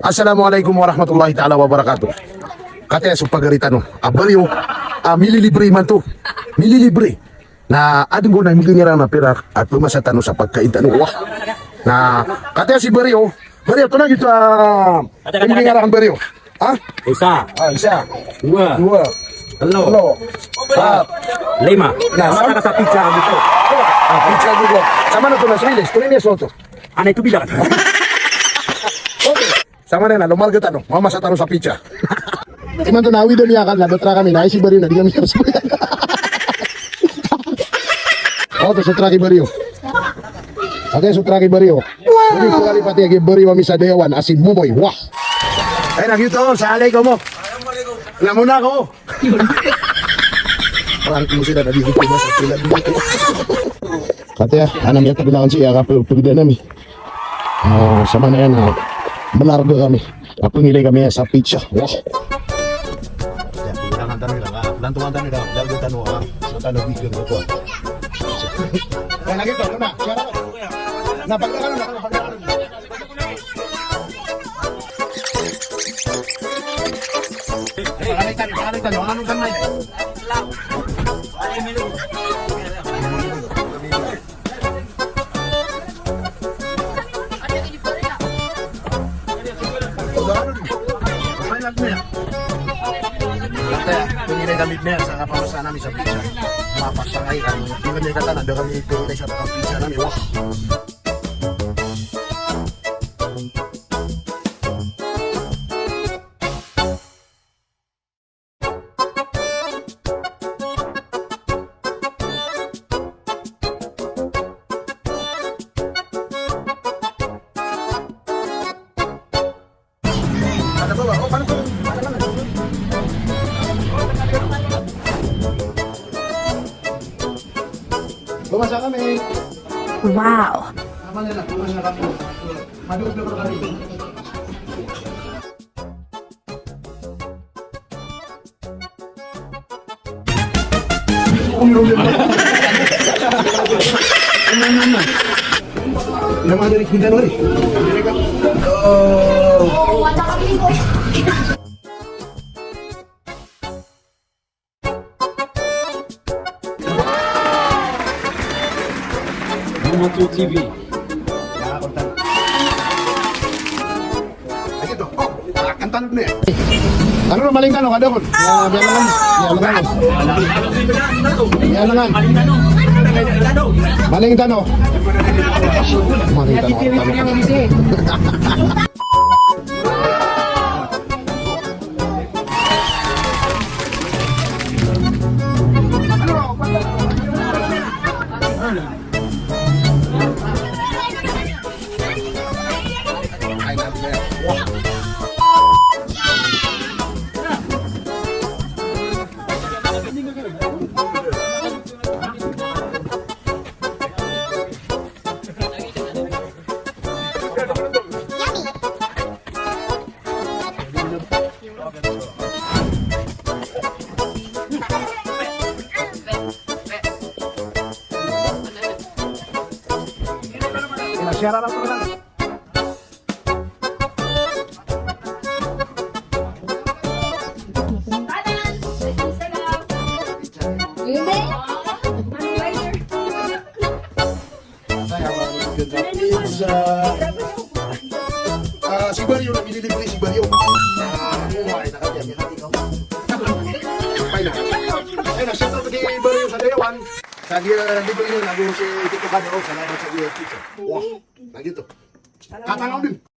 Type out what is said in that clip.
Assalamualaikum warahmatullahi ta'ala wabarakatuh. Katanya sa pagaritan abaryo, mililibre man to. Mililibre. Na adong ko na milinira na pera at pumasatan sa pagkaintan. Wah. Na katanya si Baryo, Baryo to na gito milinira kan Baryo. Ha? Isa, Dua. Hello. Lima. Sama sa pizza dito. Pizza dito. Sama na to na Sriles. Tuloy niya soto. Ano itu bilang? Okay. Sama na lumal kita no. Mama sa taro sa pizza. Iman to nawi do niya kan nadotra kami na si Baryo na di kami harus. Oh, to sutra ki Baryo. Ate sutra ki Baryo. Ini kali pati ki Baryo kami sa dewan asin mumoy. Wah. Ay nagito sa alay ko mo. Alam mo na ako. Parang kung sila nabigit ko sa sila dito. Kaya, anam yata bilangan siya kapag namin. Sama na yan, malargo kami. Pangilay kami sa pizza. Wah. Bilangan tanong lang, lantungan tanong lang. Largo tanong, sa tanong bigyan ko po. Kaya nagito, ano na? Napagkakaroon na. Kalitan, anong kanay? Pengilay damit niya sa kapamasahan namin sa pizza. Mapasangay ang hindi niya kata nanda kami pengilay sa pizza namin. Wah! Bumasa kami. Wow. Naman nila, bumasa kami. Madugod na kami. Nama dari kita lori. Mutu TV. Ya, kontan. Lagi tuh. Oh, akan tanam nih. Ano na maling tanong kada kon? Ya langan. Maling tanong. Maling tanong. Share lang po lang. Si Baryo na nililibre si Baryo. Ay na, siyempre pati Baryo sa Dewan. Sa libre nyo, naguro si Tito Kadeo sa laban sa iyo. Wah, na gitu. Katangaw din.